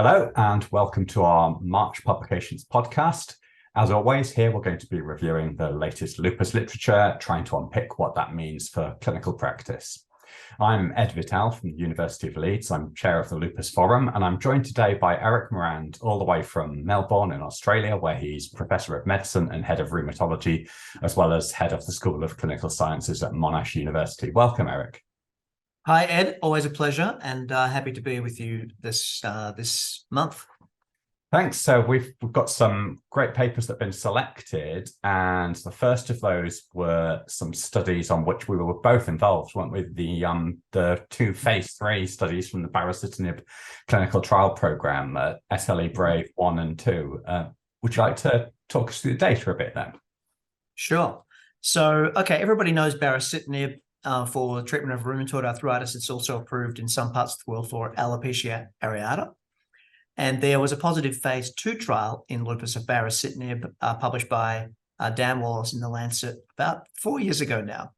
Hello and welcome to our March Publications podcast. As always, here we're going to be reviewing the latest lupus literature, trying to unpick what that means for clinical practice. I'm Ed Vitale from the University of Leeds. I'm chair of the Lupus Forum, and I'm joined today by Eric Morand, all the way from Melbourne in Australia, where he's Professor of Medicine and Head of Rheumatology, as well as Head of the School of Clinical Sciences at Monash University. Welcome, Eric. Hi, Ed. Always a pleasure, and happy to be with you this month. Thanks. So we've got some great papers that have been selected, and the first of those were some studies on which we were both involved, weren't we? The two phase 3 studies from the baricitinib clinical trial program, SLE Brave 1 and 2. Would you like to talk us through the data a bit then? Sure. So, okay, everybody knows baricitinib for the treatment of rheumatoid arthritis. It's also approved in some parts of the world for alopecia areata. And there was a positive phase 2 trial in lupus of baricitinib published by Dan Wallace in The Lancet about 4 years ago now.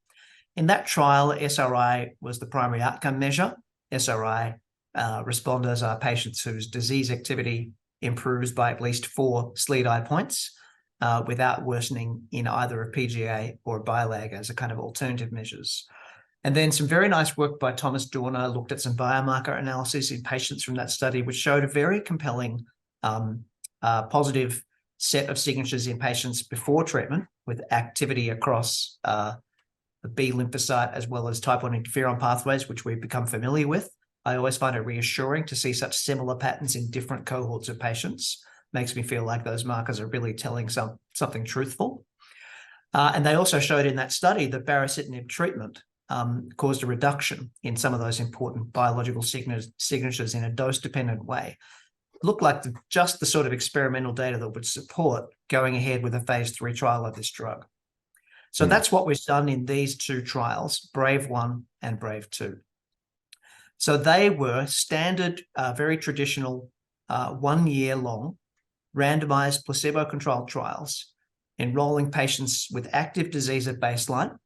In that trial, SRI was the primary outcome measure. SRI responders are patients whose disease activity improves by at least 4 SLEDAI points without worsening in either a PGA or a BILAG as a kind of alternative measures. And then some very nice work by Thomas Dorner looked at some biomarker analysis in patients from that study, which showed a very compelling positive set of signatures in patients before treatment with activity across the B lymphocyte as well as type 1 interferon pathways, which we've become familiar with. I always find it reassuring to see such similar patterns in different cohorts of patients. Makes me feel like those markers are really telling something truthful. And they also showed in that study that baricitinib treatment caused a reduction in some of those important biological signatures in a dose-dependent way. It looked like just the sort of experimental data that would support going ahead with a phase 3 trial of this drug. So that's what we've done in these two trials, Brave 1 and Brave 2. So they were standard, very traditional, 1 year long, randomized placebo-controlled trials enrolling patients with active disease at baseline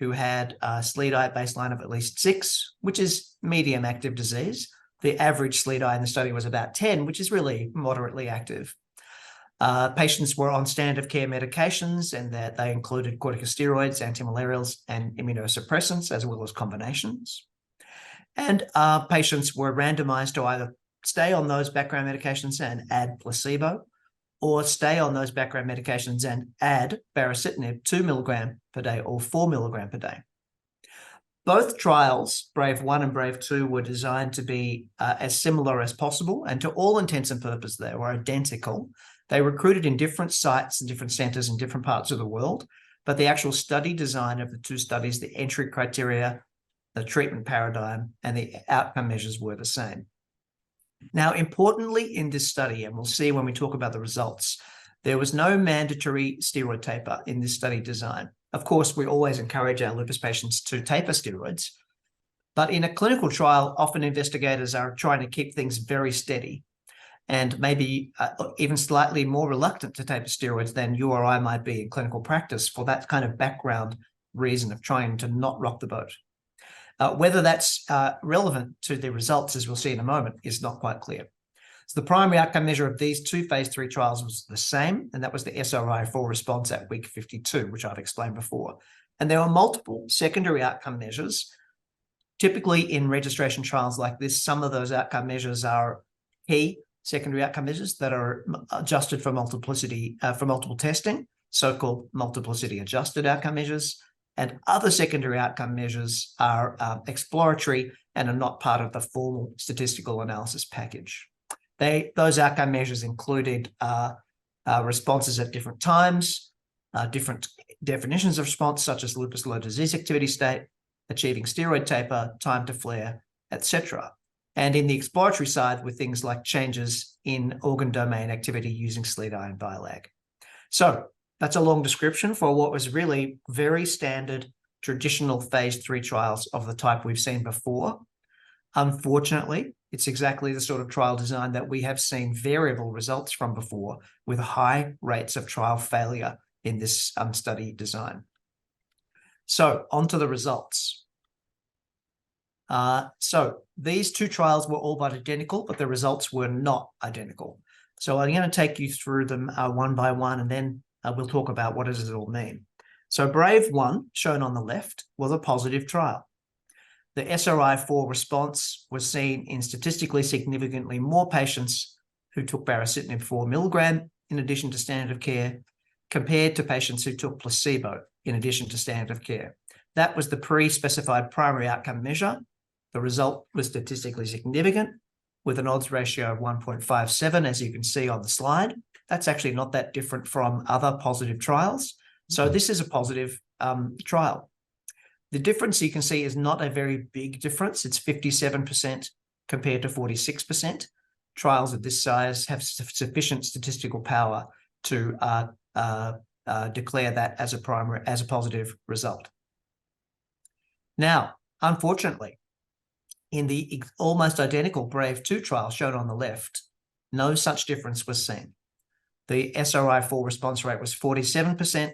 who had a SLEDAI baseline of at least 6, which is medium active disease. The average SLEDAI in the study was about 10, which is really moderately active. Patients were on standard of care medications, and that they included corticosteroids, antimalarials, and immunosuppressants, as well as combinations. And patients were randomized to either stay on those background medications and add placebo, or stay on those background medications and add baricitinib 2 milligram per day or 4 milligram per day. Both trials, Brave 1 and Brave 2, were designed to be as similar as possible, and to all intents and purposes, they were identical. They recruited in different sites and different centers in different parts of the world, but the actual study design of the two studies, the entry criteria, the treatment paradigm, and the outcome measures were the same. Now, importantly in this study, and we'll see when we talk about the results, there was no mandatory steroid taper in this study design. Of course, we always encourage our lupus patients to taper steroids, but in a clinical trial, often investigators are trying to keep things very steady and maybe even slightly more reluctant to taper steroids than you or I might be in clinical practice for that kind of background reason of trying to not rock the boat. Whether that's relevant to the results, as we'll see in a moment, is not quite clear. So the primary outcome measure of these two phase 3 trials was the same, and that was the SRI full response at week 52, which I've explained before. And there were multiple secondary outcome measures. Typically in registration trials like this, some of those outcome measures are key secondary outcome measures that are adjusted for multiplicity, for multiple testing, so-called multiplicity adjusted outcome measures. And other secondary outcome measures are exploratory and are not part of the formal statistical analysis package. Those outcome measures included responses at different times, different definitions of response, such as lupus low disease activity state, achieving steroid taper, time to flare, etc. And in the exploratory side were things like changes in organ domain activity using SLEDAI and BILAG. So that's a long description for what was really very standard traditional phase 3 trials of the type we've seen before. Unfortunately, it's exactly the sort of trial design that we have seen variable results from before, with high rates of trial failure in this study design. So on to the results. So these two trials were all but identical, but the results were not identical. So I'm going to take you through them one by one, and then we'll talk about what does it all mean. So Brave 1, shown on the left, was a positive trial. The SRI-4 response was seen in statistically significantly more patients who took baricitinib 4 milligram in addition to standard of care, compared to patients who took placebo in addition to standard of care. That was the pre-specified primary outcome measure. The result was statistically significant with an odds ratio of 1.57, as you can see on the slide. That's actually not that different from other positive trials. So this is a positive trial. The difference you can see is not a very big difference. It's 57% compared to 46%. Trials of this size have sufficient statistical power to declare that as a positive result. Now, unfortunately, in the almost identical Brave 2 trial shown on the left, no such difference was seen. The SRI-4 response rate was 47%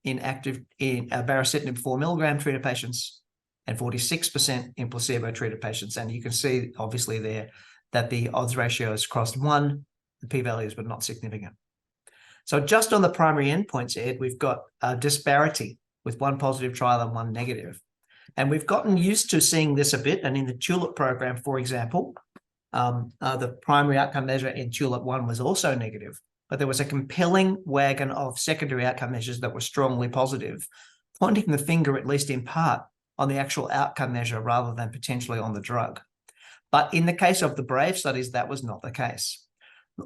in baricitinib 4 milligram treated patients and 46% in placebo treated patients. And you can see obviously there that the odds ratios crossed 1, the p-values were not significant. So just on the primary endpoints, Ed, we've got a disparity with one positive trial and one negative. And we've gotten used to seeing this a bit. And in the TULIP program, for example, the primary outcome measure in TULIP 1 was also negative, but there was a compelling wagon of secondary outcome measures that were strongly positive, pointing the finger, at least in part, on the actual outcome measure rather than potentially on the drug. But in the case of the Brave studies, that was not the case.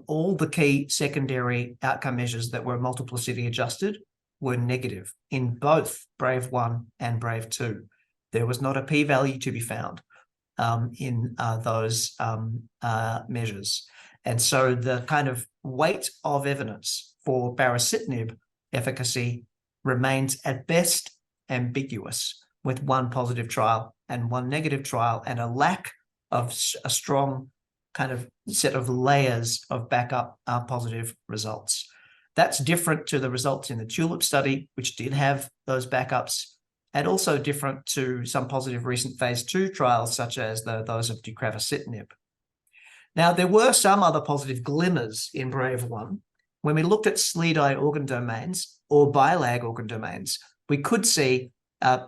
All the key secondary outcome measures that were multiplicity adjusted were negative in both Brave 1 and Brave 2. There was not a p-value to be found in those measures. And so the kind of weight of evidence for baricitinib efficacy remains at best ambiguous, with one positive trial and one negative trial, and a lack of a strong kind of set of layers of backup positive results. That's different to the results in the TULIP study, which did have those backups, and also different to some positive recent phase 2 trials, such as those of deucravacitinib. Now, there were some other positive glimmers in Brave 1. When we looked at SLEDAI organ domains or BILAG organ domains, we could see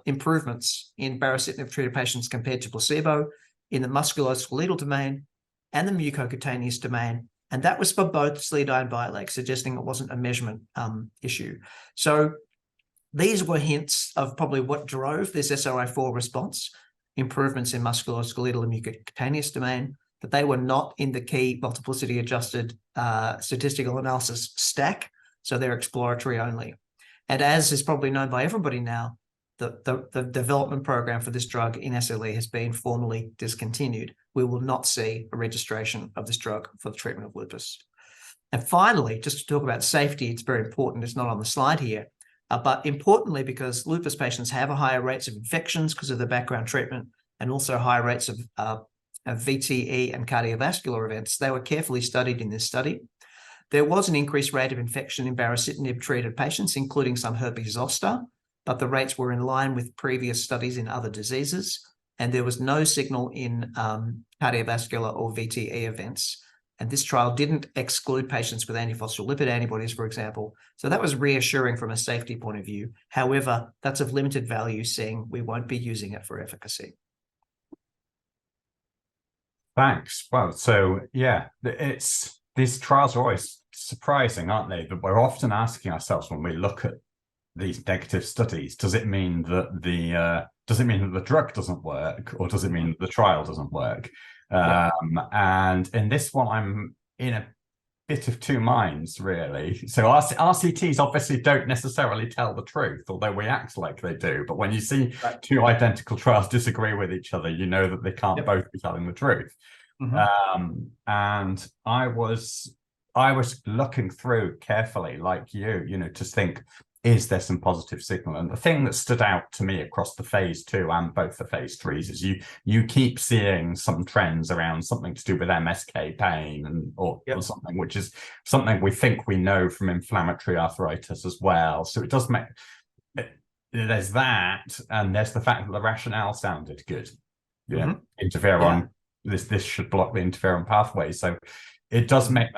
improvements in baricitinib-treated patients compared to placebo in the musculoskeletal domain and the mucocutaneous domain, and that was for both SLEDAI and BILAG, suggesting it wasn't a measurement issue. So these were hints of probably what drove this SRI-4 response, improvements in musculoskeletal and mucocutaneous domain, but they were not in the key multiplicity-adjusted statistical analysis stack, so they're exploratory only. And as is probably known by everybody now, the development program for this drug in SLE has been formally discontinued. We will not see a registration of this drug for the treatment of lupus. And finally, just to talk about safety, it's very important. It's not on the slide here, but importantly, because lupus patients have a higher rates of infections because of the background treatment and also higher rates of VTE and cardiovascular events, they were carefully studied in this study. There was an increased rate of infection in baricitinib-treated patients, including some herpes zoster, but the rates were in line with previous studies in other diseases, and there was no signal in cardiovascular or VTE events. And this trial didn't exclude patients with antiphospholipid antibodies, for example. So that was reassuring from a safety point of view. However, that's of limited value, seeing we won't be using it for efficacy. Thanks. Well, so yeah, these trials are always surprising, aren't they? But we're often asking ourselves when we look at these negative studies, does it mean that the drug doesn't work, or does it mean that the trial doesn't work? And in this one, I'm in a bit of two minds, really. So RCTs obviously don't necessarily tell the truth, although we act like they do. But when you see two identical trials disagree with each other, you know that they can't both be telling the truth. And I was looking through carefully, like you know, to think, is there some positive signal? And the thing that stood out to me across the phase 2 and both the phase 3s is you keep seeing some trends around something to do with MSK pain or something, which is something we think we know from inflammatory arthritis as well. So it does make, there's that, and there's the fact that the rationale sounded good. Yeah, interferon. This should block the interferon pathway. So it does make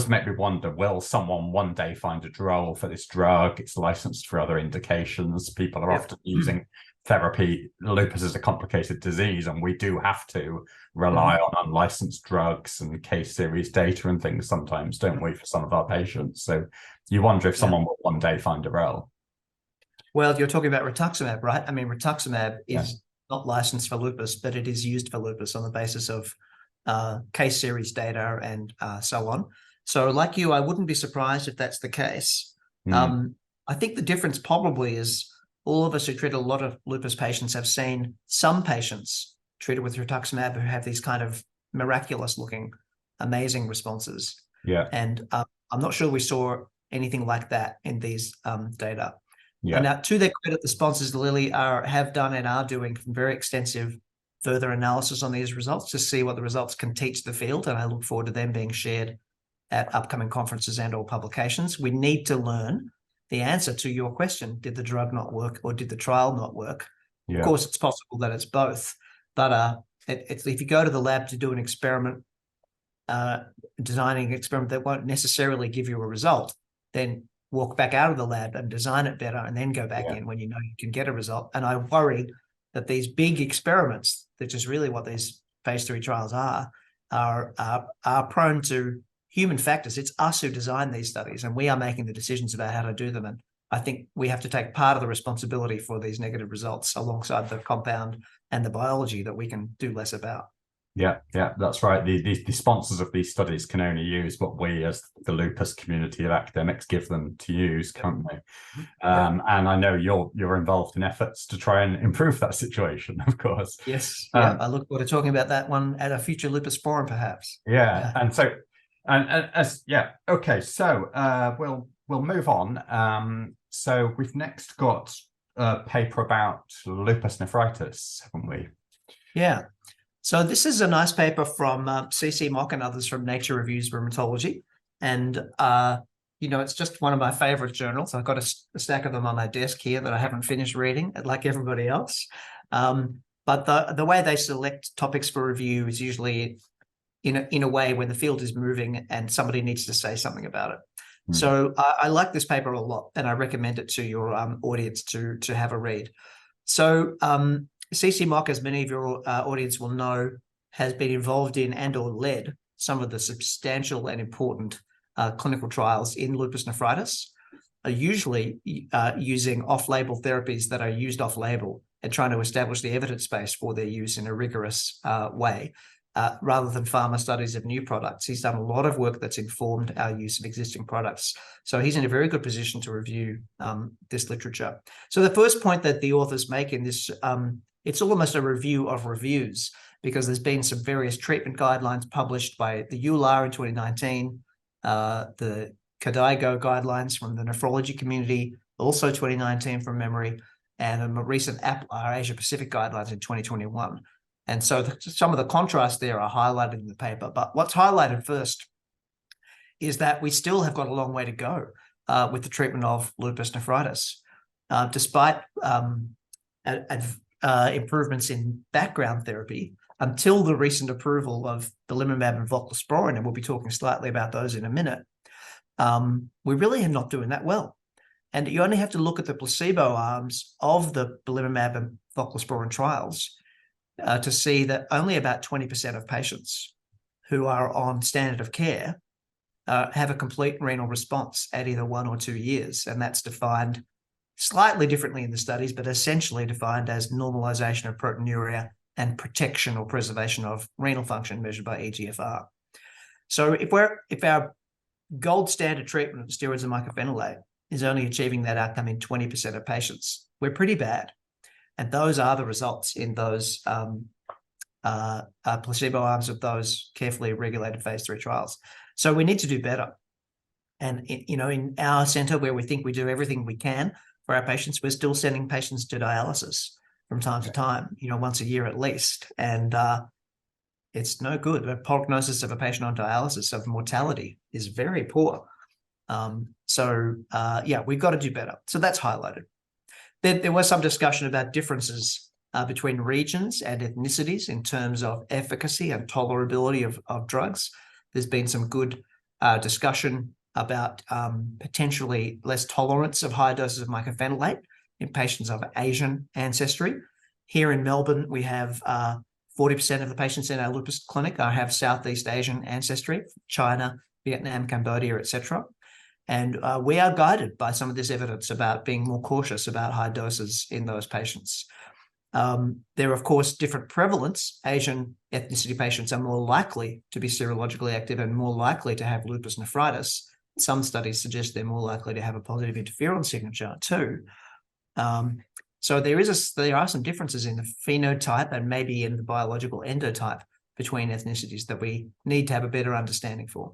make me wonder: will someone one day find a role for this drug? It's licensed for other indications. People are often using therapy. Lupus is a complicated disease, and we do have to rely on unlicensed drugs and case series data and things sometimes, don't we, for some of our patients? So you wonder if someone will one day find a role. Well, you're talking about rituximab, right? I mean, rituximab is not licensed for lupus, but it is used for lupus on the basis of case series data and so on. So like you, I wouldn't be surprised if that's the case. I think the difference probably is all of us who treat a lot of lupus patients have seen some patients treated with rituximab who have these kind of miraculous looking, amazing responses. And I'm not sure we saw anything like that in these data. And now, to their credit, the sponsors, Lilly, have done and are doing very extensive further analysis on these results to see what the results can teach the field. And I look forward to them being shared at upcoming conferences and or publications. We need to learn the answer to your question. Did the drug not work, or did the trial not work? Of course, it's possible that it's both. But if you go to the lab to do an experiment, designing an experiment that won't necessarily give you a result, then walk back out of the lab and design it better and then go back in when you know you can get a result. And I worry that these big experiments, which is really what these phase 3 trials are prone to human factors. It's us who design these studies, and we are making the decisions about how to do them. And I think we have to take part of the responsibility for these negative results alongside the compound and the biology that we can do less about. Yeah, that's right. The sponsors of these studies can only use what we, as the lupus community of academics, give them to use, can't they? And I know you're involved in efforts to try and improve that situation, of course. Yes. I look forward to talking about that one at a future lupus forum, perhaps. And so, okay. So we'll move on. So we've next got a paper about lupus nephritis, haven't we? Yeah. So this is a nice paper from CC Mock and others from Nature Reviews Rheumatology. And, it's just one of my favorite journals. I've got a stack of them on my desk here that I haven't finished reading, like everybody else. But the way they select topics for review is usually in a way when the field is moving and somebody needs to say something about it. So I like this paper a lot, and I recommend it to your audience to have a read. So CC Mock, as many of your audience will know, has been involved in and or led some of the substantial and important clinical trials in lupus nephritis, usually using off-label therapies that are used off-label and trying to establish the evidence base for their use in a rigorous way, rather than pharma studies of new products. He's done a lot of work that's informed our use of existing products. So he's in a very good position to review this literature. So the first point that the authors make in this, it's almost a review of reviews, because there's been some various treatment guidelines published by the EULAR in 2019, the KDIGO guidelines from the nephrology community, also 2019 from memory, and a recent APLAR Asia Pacific guidelines in 2021. And so some of the contrasts there are highlighted in the paper. But what's highlighted first is that we still have got a long way to go with the treatment of lupus nephritis. Despite improvements in background therapy, until the recent approval of belimumab and voclosporin, and we'll be talking slightly about those in a minute, we really are not doing that well. And you only have to look at the placebo arms of the belimumab and voclosporin trials to see that only about 20% of patients who are on standard of care have a complete renal response at either 1 or 2 years. And that's defined slightly differently in the studies, but essentially defined as normalization of proteinuria and protection or preservation of renal function measured by eGFR. So if our gold standard treatment of steroids and mycophenolate is only achieving that outcome in 20% of patients, we're pretty bad. And those are the results in those placebo arms of those carefully regulated phase 3 trials. So we need to do better. And in our center, where we think we do everything we can for our patients, we're still sending patients to dialysis from time to time, once a year at least. And it's no good. The prognosis of a patient on dialysis of mortality is very poor. We've got to do better. So that's highlighted. There was some discussion about differences between regions and ethnicities in terms of efficacy and tolerability of drugs. There's been some good discussion about potentially less tolerance of high doses of mycophenolate in patients of Asian ancestry. Here in Melbourne, we have 40% of the patients in our lupus clinic have Southeast Asian ancestry, China, Vietnam, Cambodia, etc. And we are guided by some of this evidence about being more cautious about high doses in those patients. There are, of course, different prevalence. Asian ethnicity patients are more likely to be serologically active and more likely to have lupus nephritis. Some studies suggest they're more likely to have a positive interferon signature too. So there are some differences in the phenotype and maybe in the biological endotype between ethnicities that we need to have a better understanding for.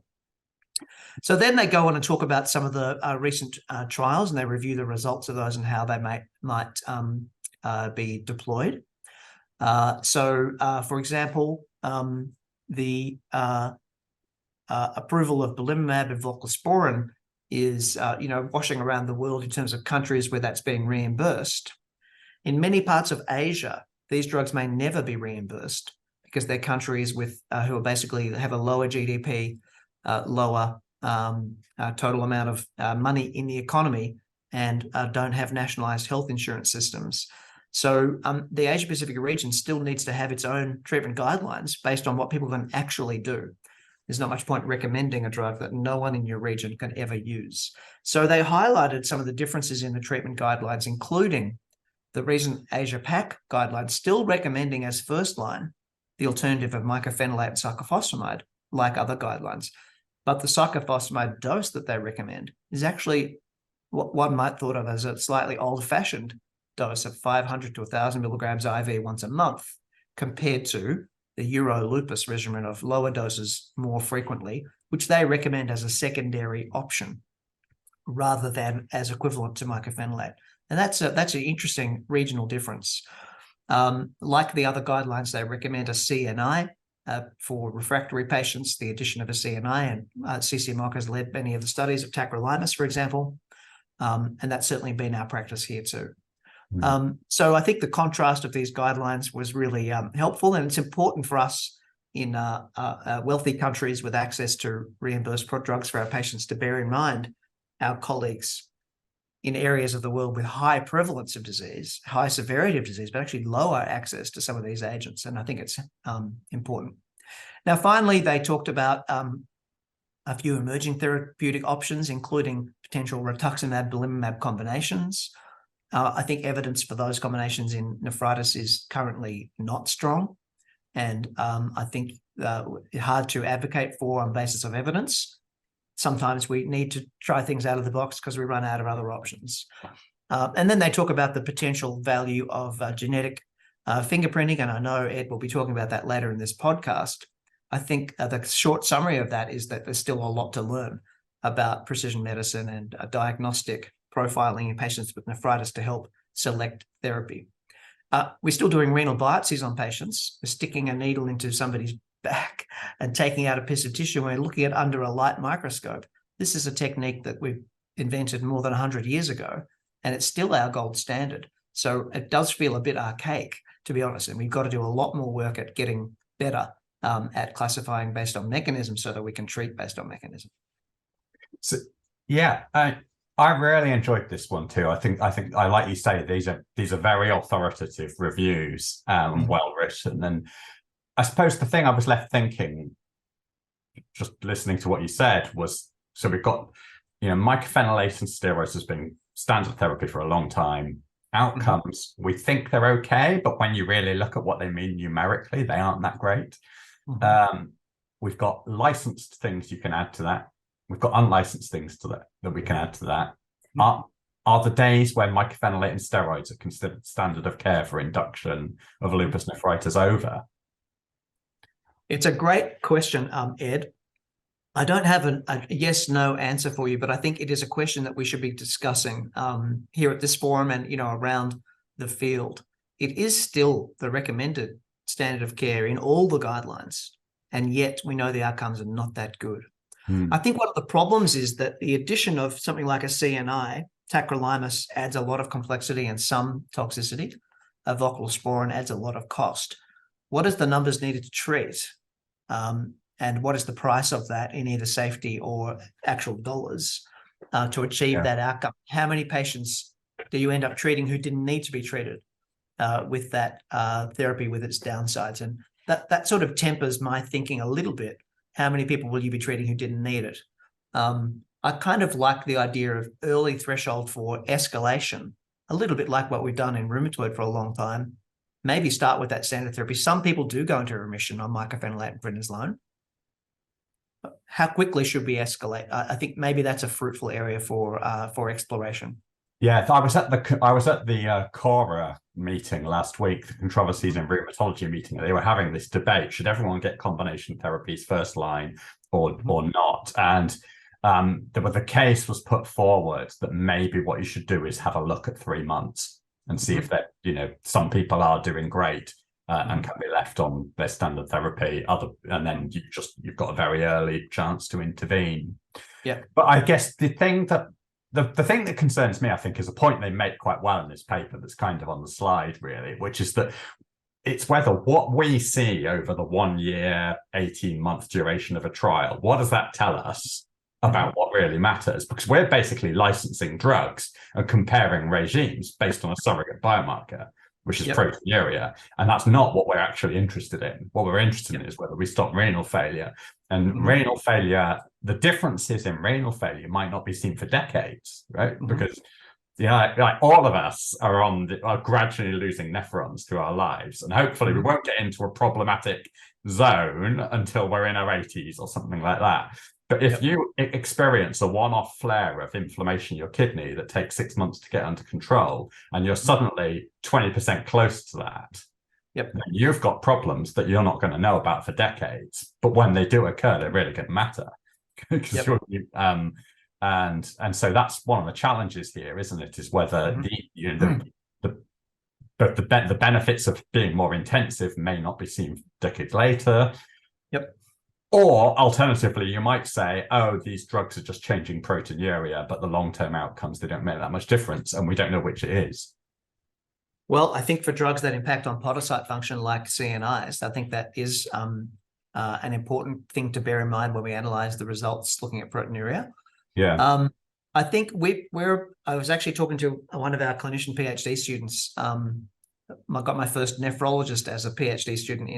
So then they go on and talk about some of the recent trials, and they review the results of those and how they might be deployed. For example, the approval of belimumab and voclosporin is washing around the world in terms of countries where that's being reimbursed. In many parts of Asia, these drugs may never be reimbursed because they're countries with who are basically have a lower GDP, lower total amount of money in the economy, and don't have nationalized health insurance systems. So the Asia-Pacific region still needs to have its own treatment guidelines based on what people can actually do. There's not much point recommending a drug that no one in your region can ever use. So they highlighted some of the differences in the treatment guidelines, including the recent Asia-Pac guidelines still recommending as first line the alternative of mycophenolate and cyclophosphamide, like other guidelines. But the cyclophosphamide dose that they recommend is actually what one might thought of as a slightly old-fashioned dose of 500 to 1,000 milligrams IV once a month, compared to the Euro lupus regimen of lower doses more frequently, which they recommend as a secondary option rather than as equivalent to mycophenolate. And that's an interesting regional difference. Like the other guidelines, they recommend a CNI for refractory patients, the addition of a CNI, and CCMOC has led many of the studies of tacrolimus, for example, and that's certainly been our practice here too. So I think the contrast of these guidelines was really helpful, and it's important for us in wealthy countries with access to reimbursed drugs for our patients to bear in mind our colleagues in areas of the world with high prevalence of disease, high severity of disease, but actually lower access to some of these agents. And I think it's important. Now, finally, they talked about a few emerging therapeutic options, including potential rituximab, belimumab combinations. I think evidence for those combinations in nephritis is currently not strong, and I think hard to advocate for on basis of evidence. Sometimes we need to try things out of the box because we run out of other options. And then they talk about the potential value of genetic fingerprinting, and I know Ed will be talking about that later in this podcast. I think the short summary of that is that there's still a lot to learn about precision medicine and diagnostic profiling in patients with nephritis to help select therapy. We're still doing renal biopsies on patients. We're sticking a needle into somebody's back and taking out a piece of tissue, and we're looking at under a light microscope. This is a technique that we invented more than 100 years ago, and it's still our gold standard. So it does feel a bit archaic, to be honest, and we've got to do a lot more work at getting better at classifying based on mechanism so that we can treat based on mechanism. So, yeah, I really enjoyed this one too. I think I like you say, these are very authoritative reviews, well written. And I suppose the thing I was left thinking, just listening to what you said, was so we've got, mycophenolate and steroids has been standard therapy for a long time. Outcomes, we think they're okay, but when you really look at what they mean numerically, they aren't that great. We've got licensed things you can add to that. We've got unlicensed things to that we can add to that. Are the days when mycophenolate and steroids are considered standard of care for induction of lupus nephritis over? It's a great question, Ed. I don't have a yes/no answer for you, but I think it is a question that we should be discussing here at this forum and around the field. It is still the recommended standard of care in all the guidelines, and yet we know the outcomes are not that good. I think one of the problems is that the addition of something like a CNI, tacrolimus, adds a lot of complexity and some toxicity. of vocalosporin adds a lot of cost. What is the numbers needed to treat? And what is the price of that in either safety or actual dollars to achieve that outcome? How many patients do you end up treating who didn't need to be treated with that therapy with its downsides? And that sort of tempers my thinking a little bit. How many people will you be treating who didn't need it? I kind of like the idea of early threshold for escalation, a little bit like what we've done in rheumatoid for a long time. Maybe start with that standard therapy. Some people do go into remission on mycophenolate and prednisolone. How quickly should we escalate? I think maybe that's a fruitful area for exploration. Yeah, I was at the CORA meeting last week, the Controversies in Rheumatology meeting. They were having this debate: should everyone get combination therapies first line or not? And the case was put forward that maybe what you should do is have a look at 3 months and see if that, some people are doing great and can be left on their standard therapy. And then you've got a very early chance to intervene. Yeah. But I guess the thing that concerns me, I think, is a point they make quite well in this paper that's kind of on the slide, really, which is that it's whether what we see over the 1 year, 18-month duration of a trial, what does that tell us about what really matters? Because we're basically licensing drugs and comparing regimes based on a surrogate biomarker, which is proteinuria. And that's not what we're actually interested in. What we're interested in is whether we stop renal failure. And renal failure, the differences in renal failure might not be seen for decades, right? Because like all of us are gradually losing nephrons through our lives. And hopefully we won't get into a problematic zone until we're in our 80s or something like that. But if you experience a one-off flare of inflammation in your kidney that takes 6 months to get under control, and you're suddenly 20% close to that, then you've got problems that you're not going to know about for decades. But when they do occur, they're really going to matter. And so that's one of the challenges here, isn't it? Is whether the benefits of being more intensive may not be seen decades later. Or alternatively, you might say, oh, these drugs are just changing proteinuria, but the long-term outcomes, they don't make that much difference, and we don't know which it is. Well, I think for drugs that impact on podocyte function like CNIs, I think that is an important thing to bear in mind when we analyze the results looking at proteinuria. Yeah. I think I was actually talking to one of our clinician PhD students. I got my first nephrologist as a PhD student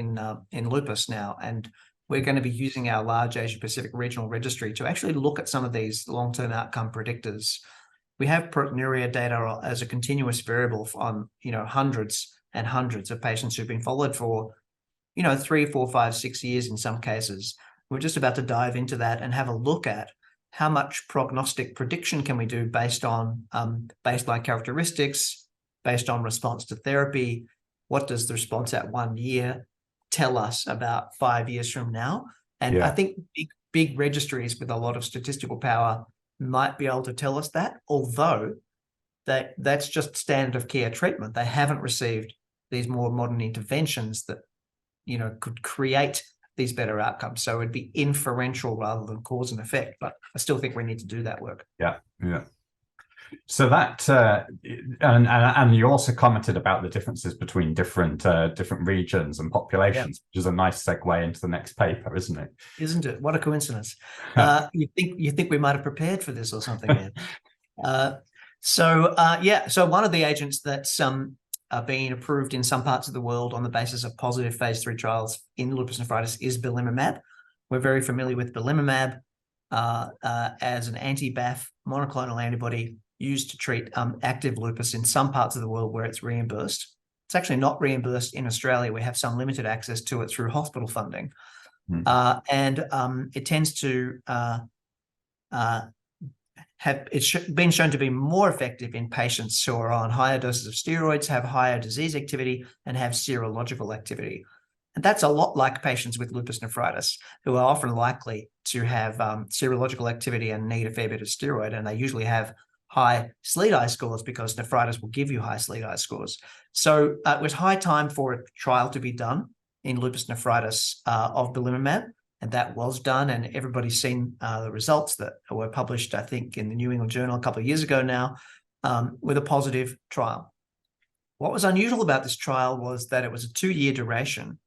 in lupus now, and we're going to be using our large Asia Pacific regional registry to actually look at some of these long-term outcome predictors. We have proteinuria data as a continuous variable on, hundreds and hundreds of patients who've been followed for, 3, 4, 5, 6 years in some cases. We're just about to dive into that and have a look at how much prognostic prediction can we do based on baseline characteristics, based on response to therapy. What does the response at 1 year tell us about 5 years from now? And I think big registries with a lot of statistical power might be able to tell us that, although that's just standard of care treatment. They haven't received these more modern interventions that, could create these better outcomes. So it'd be inferential rather than cause and effect, but I still think we need to do that work. Yeah. So that and you also commented about the differences between different regions and populations, which is a nice segue into the next paper, isn't it? Isn't it? What a coincidence! You think we might have prepared for this or something? So one of the agents that's being approved in some parts of the world on the basis of positive phase 3 trials in lupus nephritis is belimumab. We're very familiar with belimumab as an anti-BAFF monoclonal antibody used to treat active lupus in some parts of the world where it's reimbursed. It's actually not reimbursed in Australia. We have some limited access to it through hospital funding. And it tends to been shown to be more effective in patients who are on higher doses of steroids, have higher disease activity, and have serological activity. And that's a lot like patients with lupus nephritis, who are often likely to have serological activity and need a fair bit of steroid, and they usually have high SLEDAI scores because nephritis will give you high SLEDAI scores. So it was high time for a trial to be done in lupus nephritis of belimumab, and that was done, and everybody's seen the results that were published, I think, in the New England Journal a couple of years ago now, with a positive trial. What was unusual about this trial was that it was a 2-year duration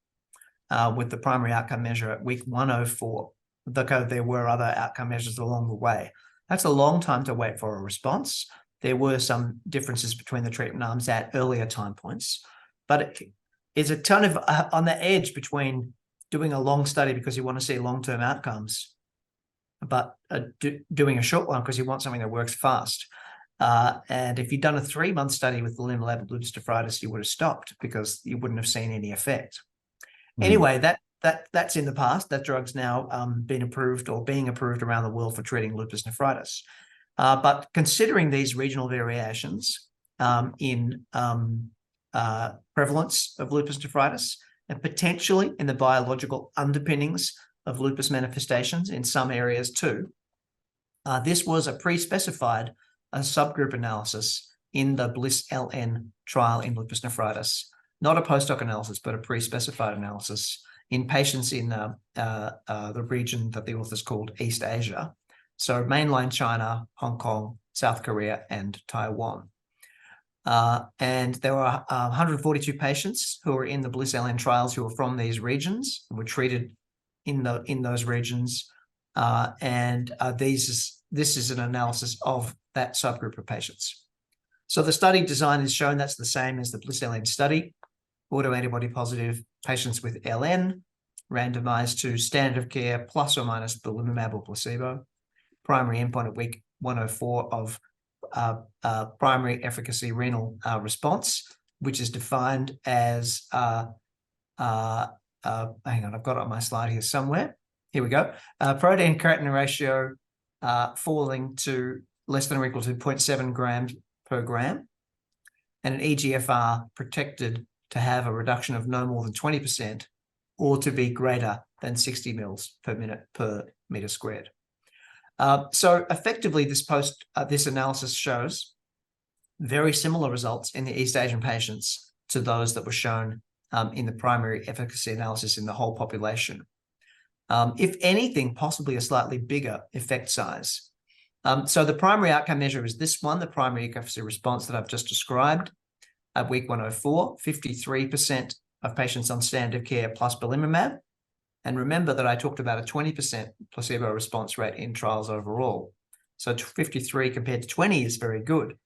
with the primary outcome measure at week 104, though there were other outcome measures along the way. That's a long time to wait for a response. There were some differences between the treatment arms at earlier time points, but it's a ton of on the edge between doing a long study because you want to see long-term outcomes, but doing a short one because you want something that works fast. And if you'd done a 3-month study with belimumab lupus nephritis, you would have stopped because you wouldn't have seen any effect. Anyway, that's in the past. That drug's now been approved or being approved around the world for treating lupus nephritis. But considering these regional variations in prevalence of lupus nephritis and potentially in the biological underpinnings of lupus manifestations in some areas too, this was a pre-specified subgroup analysis in the BLISS-LN trial in lupus nephritis. Not a post-hoc analysis, but a pre-specified analysis in patients in the region that the authors called East Asia. So mainland China, Hong Kong, South Korea, and Taiwan. And there were 142 patients who were in the BLISS-LN trials who were from these regions, were treated in those regions. This is an analysis of that subgroup of patients. So the study design is shown that's the same as the BLISS-LN study. Autoantibody positive patients with LN randomized to standard of care plus or minus belimumab or placebo. Primary endpoint at week 104 of primary efficacy renal response, which is defined as, hang on, I've got it on my slide here somewhere. Here we go. Protein creatinine ratio falling to less than or equal to 0.7 grams per gram, and an EGFR protected to have a reduction of no more than 20% or to be greater than 60 mils per minute per meter squared. So effectively, this analysis shows very similar results in the East Asian patients to those that were shown in the primary efficacy analysis in the whole population. If anything, possibly a slightly bigger effect size. So the primary outcome measure is this one, the primary efficacy response that I've just described. At week 104, 53% of patients on standard of care plus belimumab. And remember that I talked about a 20% placebo response rate in trials overall. So 53 compared to 20 is very good.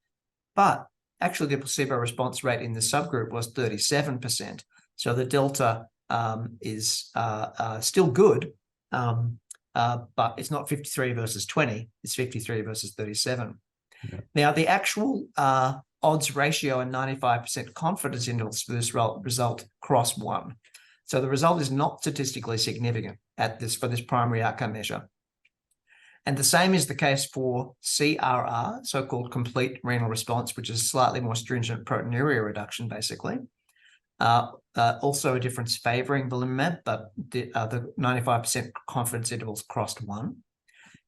But actually the placebo response rate in the subgroup was 37%. So the delta is still good, but it's not 53 versus 20. It's 53 versus 37. Yeah. Now, the actual odds ratio and 95% confidence intervals for this result cross 1. So the result is not statistically significant for this primary outcome measure. And the same is the case for CRR, so-called complete renal response, which is slightly more stringent proteinuria reduction, basically. Also a difference favoring belimumab, but the 95% confidence intervals crossed 1.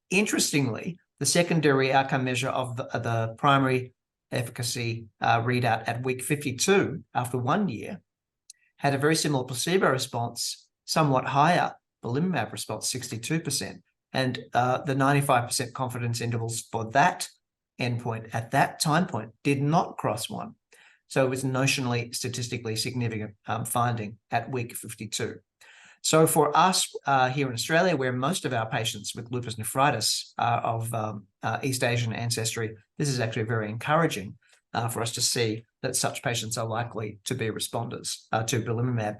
Interestingly, the secondary outcome measure of the primary efficacy readout at week 52 after 1 year had a very similar placebo response, somewhat higher belimumab response, 62%, and the 95% confidence intervals for that endpoint at that time point did not cross 1. So it was notionally statistically significant finding at week 52. So for us here in Australia, where most of our patients with lupus nephritis are of East Asian ancestry, this is actually very encouraging for us to see that such patients are likely to be responders to belimumab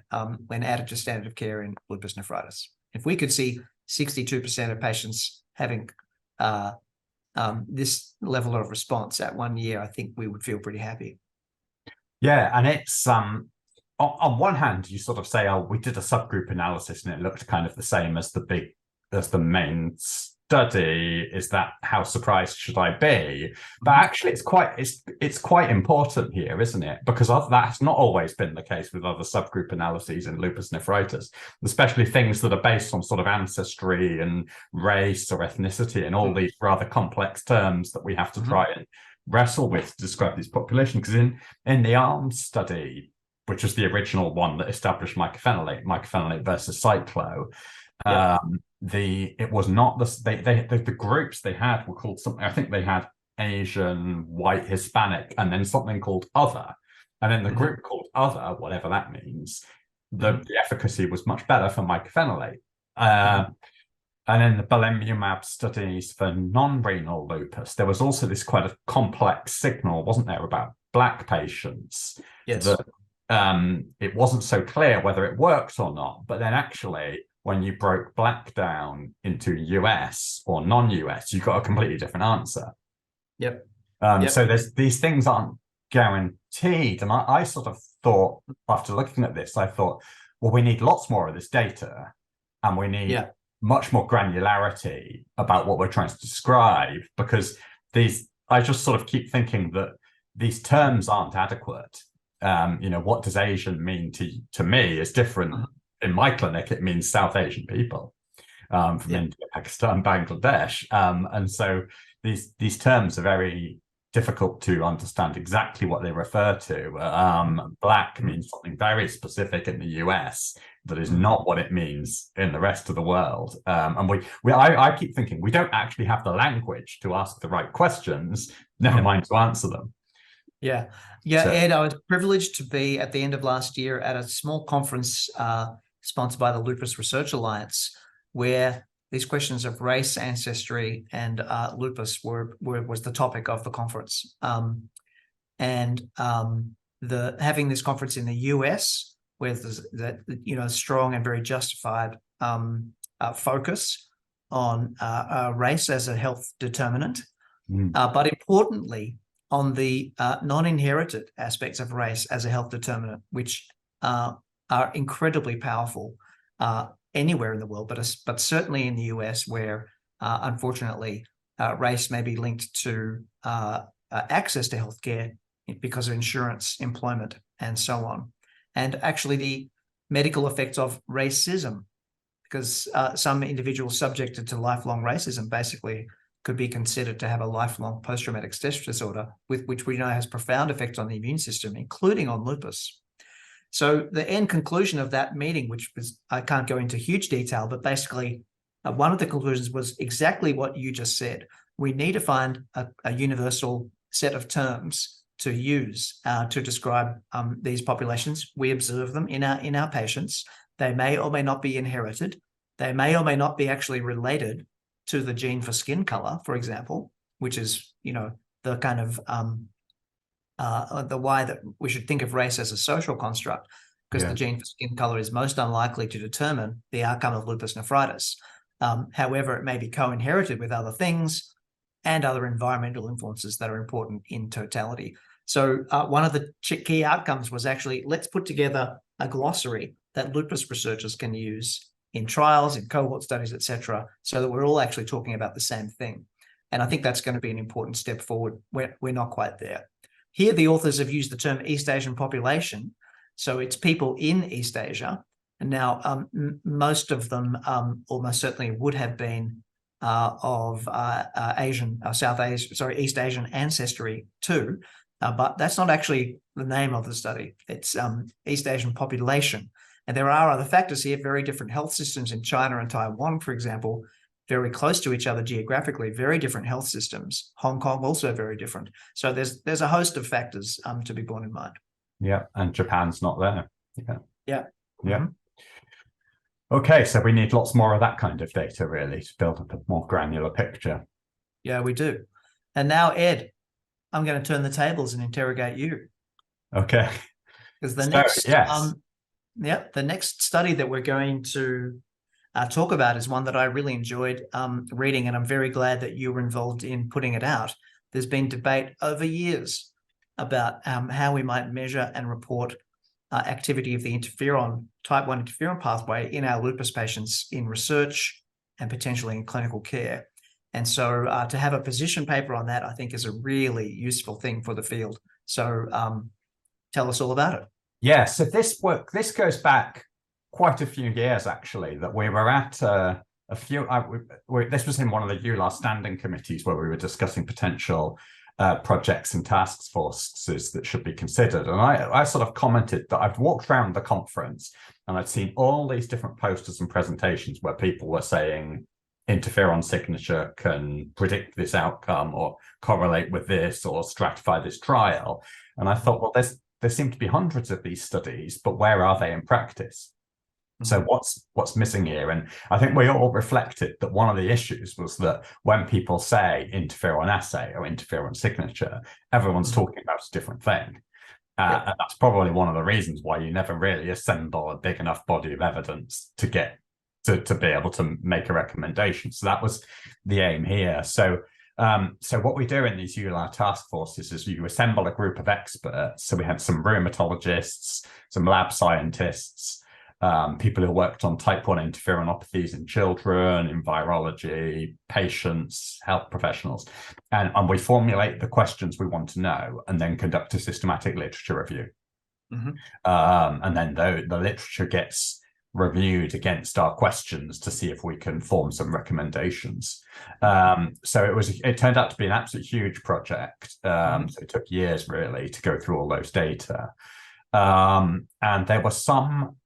when added to standard of care in lupus nephritis. If we could see 62% of patients having this level of response at 1 year, I think we would feel pretty happy. Yeah, and it's on one hand, you sort of say, oh, we did a subgroup analysis and it looked kind of the same as the main study. Is that, how surprised should I be? But actually it's quite important here, isn't it? Because that's not always been the case with other subgroup analyses in lupus nephritis, especially things that are based on sort of ancestry and race or ethnicity and all these rather complex terms that we have to try and wrestle with to describe this population. Because in the ARMS study, which was the original one that established mycophenolate versus cyclo, it was not the groups they had were called something. I think they had Asian, white, Hispanic, and then something called other. And in the group called other, whatever that means, the efficacy was much better for mycophenolate. And in the belimumab studies for non-renal lupus, there was also this quite a complex signal, wasn't there, about Black patients? Yes. That it wasn't so clear whether it worked or not. But then actually, when you broke Black down into US or non-US, you got a completely different answer. Yep. So these things aren't guaranteed. And I sort of thought, after looking at this, I thought, well, we need lots more of this data, and we need much more granularity about what we're trying to describe, because I just sort of keep thinking that these terms aren't adequate. What does Asian mean to me is different. In my clinic, it means South Asian people from India, Pakistan, Bangladesh. And so these terms are very difficult to understand exactly what they refer to. Black means something very specific in the US that is not what it means in the rest of the world. And I keep thinking we don't actually have the language to ask the right questions, never mind to answer them. So, Ed, I was privileged to be at the end of last year at a small conference sponsored by the Lupus Research Alliance, where these questions of race, ancestry, and lupus was the topic of the conference. Having this conference in the US, with that strong and very justified focus on race as a health determinant, but importantly on the non-inherited aspects of race as a health determinant, which are incredibly powerful anywhere in the world, but certainly in the US, where unfortunately race may be linked to access to healthcare because of insurance, employment, and so on. And actually the medical effects of racism, because some individuals subjected to lifelong racism basically could be considered to have a lifelong post-traumatic stress disorder, which we know has profound effects on the immune system, including on lupus. So the end conclusion of that meeting, which was, I can't go into huge detail, but basically one of the conclusions was exactly what you just said. We need to find a universal set of terms to use to describe these populations. We observe them in our patients. They may or may not be inherited. They may or may not be actually related to the gene for skin color, for example, which is, the kind of the why that we should think of race as a social construct, because the gene for skin color is most unlikely to determine the outcome of lupus nephritis. However, it may be co-inherited with other things and other environmental influences that are important in totality. So one of the key outcomes was actually, let's put together a glossary that lupus researchers can use in trials, in cohort studies, etc., so that we're all actually talking about the same thing. And I think that's going to be an important step forward. We're not quite there. Here, the authors have used the term East Asian population. So it's people in East Asia. And now most of them almost certainly would have been of East Asian ancestry too. But that's not actually the name of the study. It's East Asian population. And there are other factors here, very different health systems in China and Taiwan, for example, very close to each other geographically, very different health systems. Hong Kong also very different. So there's a host of factors to be borne in mind. Yeah, and Japan's not there. Yeah. Okay, so we need lots more of that kind of data, really, to build up a more granular picture. Yeah, we do. And now, Ed, I'm going to turn the tables and interrogate you. Okay. Because the next study that we're going to talk about is one that I really enjoyed reading, and I'm very glad that you were involved in putting it out. There's been debate over years about how we might measure and report activity of the type 1 interferon pathway in our lupus patients in research and potentially in clinical care. And so to have a position paper on that, I think, is a really useful thing for the field. So tell us all about it. Yeah, so this goes back quite a few years, actually, that we were at this was in one of the EULAR standing committees where we were discussing potential projects and task forces that should be considered. And I sort of commented that I've walked around the conference and I'd seen all these different posters and presentations where people were saying interferon signature can predict this outcome or correlate with this or stratify this trial. And I thought, well, there seem to be hundreds of these studies, but where are they in practice? So what's missing here? And I think we all reflected that one of the issues was that when people say interferon assay or interferon signature, everyone's talking about a different thing. And that's probably one of the reasons why you never really assemble a big enough body of evidence to get to be able to make a recommendation. So that was the aim here. So what we do in these ULAR task forces is you assemble a group of experts. So we had some rheumatologists, some lab scientists, people who worked on type 1 interferonopathies in children, in virology, patients, health professionals. And we formulate the questions we want to know and then conduct a systematic literature review. And then the literature gets reviewed against our questions to see if we can form some recommendations. So it turned out to be an absolutely huge project. So it took years really to go through all those data. And there were some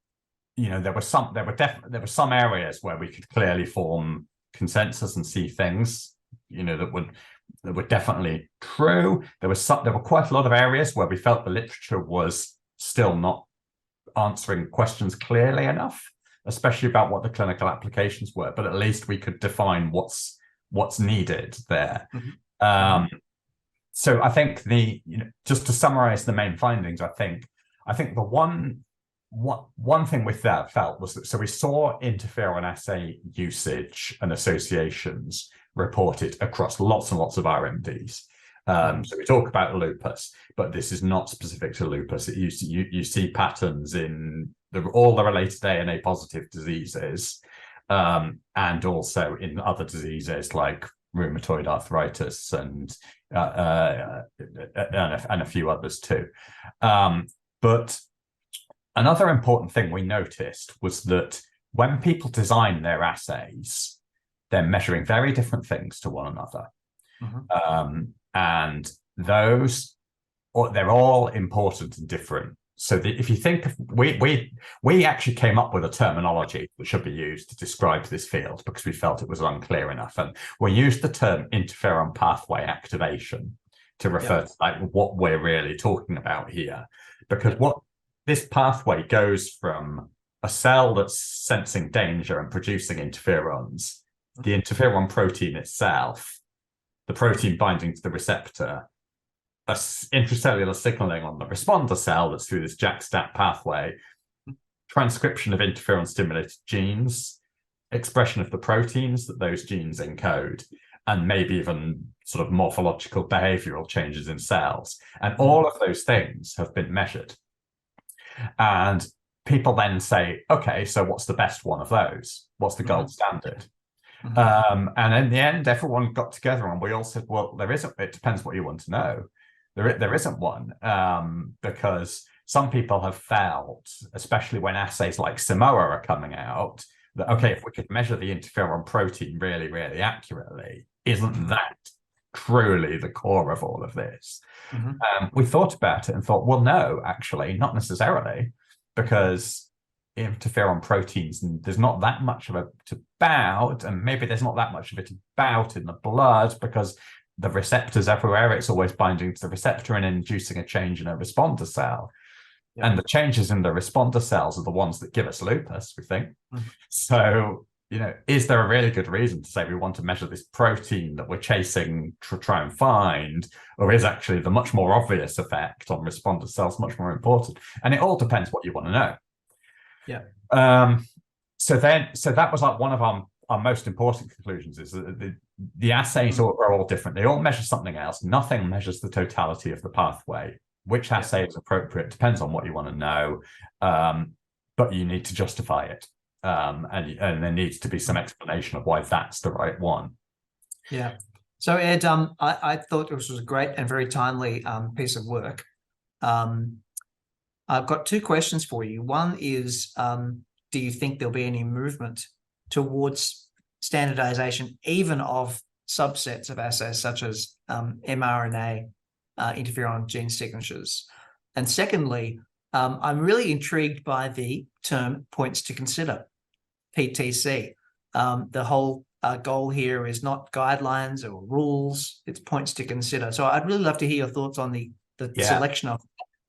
there were some areas where we could clearly form consensus and see things, that were definitely true. There were quite a lot of areas where we felt the literature was still not answering questions clearly enough, especially about what the clinical applications were. But at least we could define what's needed there. So I think just to summarize the main findings, I think the one thing we felt was that, so we saw interferon assay usage and associations reported across lots and lots of RMDs. So we talk about lupus, but this is not specific to lupus. You see patterns in all the related ANA positive diseases, and also in other diseases like rheumatoid arthritis and a few others too. But another important thing we noticed was that when people design their assays, they're measuring very different things to one another. And they're all important and different. So if you think of, we actually came up with a terminology that should be used to describe this field because we felt it was unclear enough. And we used the term interferon pathway activation to refer to what we're really talking about here. Because this pathway goes from a cell that's sensing danger and producing interferons, the interferon protein itself, the protein binding to the receptor, intracellular signaling on the responder cell that's through this JAK-STAT pathway, transcription of interferon-stimulated genes, expression of the proteins that those genes encode, and maybe even sort of morphological behavioral changes in cells. And all of those things have been measured. And people then say, okay, so what's the best one of those? What's the gold standard? And in the end, everyone got together and we all said, well, there isn't. It depends what you want to know. There isn't one, because some people have felt, especially when assays like Simoa are coming out, that, okay, if we could measure the interferon protein really, really accurately, isn't that truly the core of all of this? We thought about it and thought, well, no, actually, not necessarily, because interferon proteins, and there's not that much of it about, and maybe there's not that much of it about in the blood because the receptor's everywhere. It's always binding to the receptor and inducing a change in a responder cell. And the changes in the responder cells are the ones that give us lupus, we think. So, is there a really good reason to say we want to measure this protein that we're chasing to try and find, or is actually the much more obvious effect on responder cells much more important? And it all depends what you want to know. So that was like one of our most important conclusions, is that the assays are all different. They all measure something else. Nothing measures the totality of the pathway. Which assay is appropriate depends on what you want to know, but you need to justify it. And there needs to be some explanation of why that's the right one. Yeah. So Ed, I thought this was a great and very timely piece of work. I've got two questions for you. One is, do you think there'll be any movement towards standardization, even of subsets of assays such as mRNA interferon gene signatures? And secondly, I'm really intrigued by the term points to consider, PTC. The whole goal here is not guidelines or rules, it's points to consider. So I'd really love to hear your thoughts on the selection of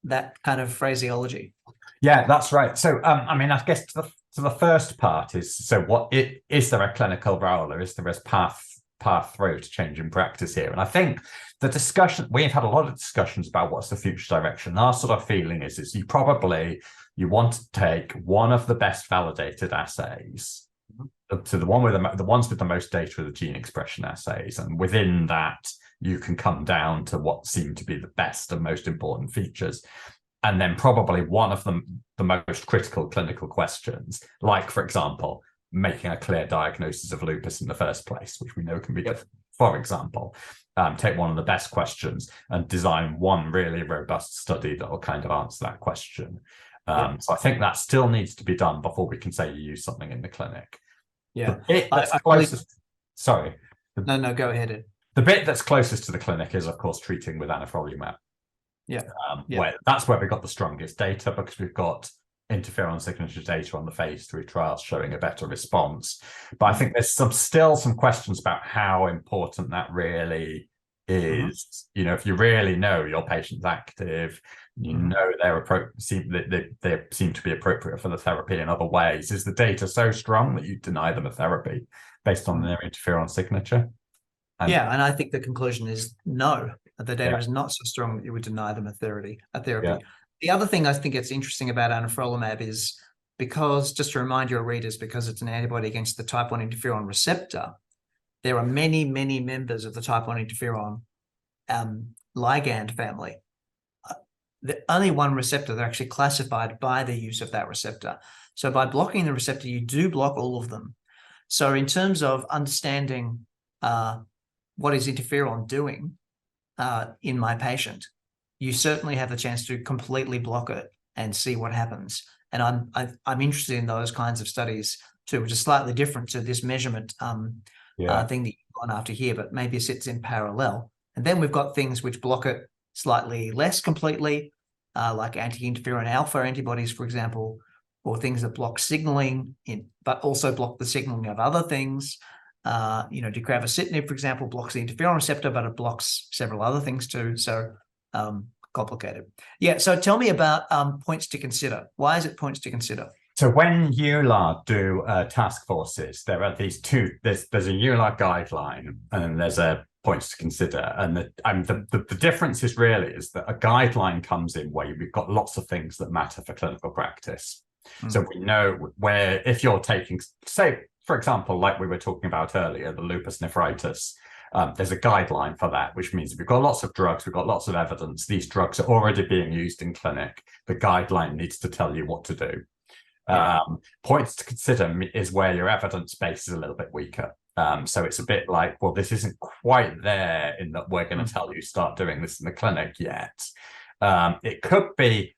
that kind of phraseology? Yeah, that's right. So, I mean, I guess to the first part is, so is there a clinical role, or is there a path through to change in practice here? And I think the discussion, we've had a lot of discussions about what's the future direction. Our sort of feeling is you want to take one of the best validated assays, to the ones with the most data of the gene expression assays, and within that you can come down to what seem to be the best and most important features. And then probably one of the most critical clinical questions, like, for example, making a clear diagnosis of lupus in the first place, which we know can be, for example, take one of the best questions and design one really robust study that will kind of answer that question. So I think that still needs to be done before we can say you use something in the clinic. Yeah. The bit that's closest, sorry. No, go ahead, Ed. The bit that's closest to the clinic is, of course, treating with anifrolumab. That's where we got the strongest data, because we've got interferon signature data on the phase 3 trials showing a better response. But I think there's still some questions about how important that really is. You know, if you really know your patient's active, you know they seem to be appropriate for the therapy in other ways. Is the data so strong that you deny them a therapy based on their interferon signature? And I think the conclusion is no. The data is not so strong that you would deny them a therapy. Yeah. The other thing I think it's interesting about anifrolumab is, because, just to remind your readers, because it's an antibody against the type 1 interferon receptor, there are many, many members of the type 1 interferon ligand family. Only one receptor, they're actually classified by the use of that receptor. So by blocking the receptor, you do block all of them. So in terms of understanding what is interferon doing in my patient, you certainly have the chance to completely block it and see what happens. And I'm interested in those kinds of studies too, which is slightly different to this measurement thing that you've gone after here, but maybe it sits in parallel. And then we've got things which block it slightly less completely, like anti-interferon alpha antibodies, for example, or things that block signaling, but also block the signaling of other things. Deucravacitinib, for example, blocks the interferon receptor, but it blocks several other things too. So complicated. Yeah. So tell me about points to consider. Why is it points to consider? So when EULAR do task forces, there are these two. There's a EULAR guideline, and there's a points to consider. And the difference is that a guideline comes in where we've got lots of things that matter for clinical practice. So we know where, if you're taking, say, for example, like we were talking about earlier, the lupus nephritis, there's a guideline for that, which means we've got lots of drugs, we've got lots of evidence, these drugs are already being used in clinic. The guideline needs to tell you what to do. Points to consider is where your evidence base is a little bit weaker. So it's a bit like, well, this isn't quite there in that we're going to tell you start doing this in the clinic yet. It could be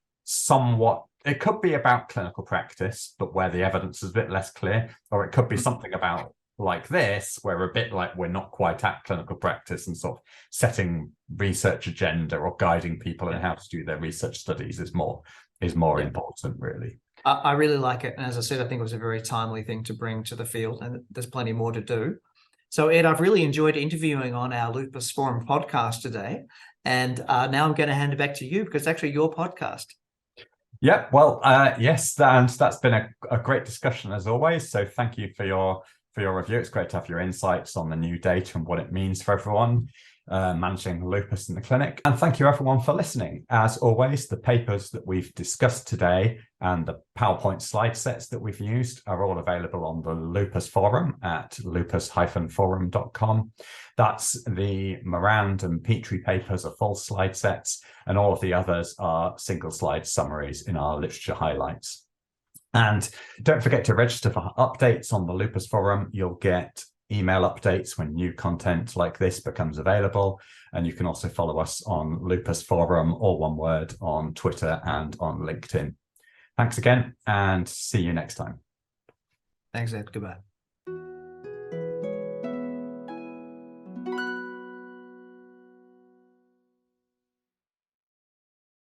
about clinical practice, but where the evidence is a bit less clear, or it could be something about like this, where we're a bit like we're not quite at clinical practice, and sort of setting research agenda or guiding people in how to do their research studies is more important, really. I really like it. And as I said, I think it was a very timely thing to bring to the field, and there's plenty more to do. So Ed, I've really enjoyed interviewing on our Lupus Forum podcast today. And now I'm going to hand it back to you, because it's actually your podcast. Yeah, well, yes, and that's been a great discussion as always. So thank you for your review. It's great to have your insights on the new data and what it means for everyone managing lupus in the clinic. And thank you everyone for listening. As always, the papers that we've discussed today and the PowerPoint slide sets that we've used are all available on the Lupus Forum at lupus-forum.com. That's the Morand and Petrie papers are full slide sets, and all of the others are single slide summaries in our literature highlights. And don't forget to register for updates on the Lupus Forum. You'll get email updates when new content like this becomes available. And you can also follow us on Lupus Forum, all one word, on Twitter and on LinkedIn. Thanks again, and see you next time. Thanks, Ed. Goodbye.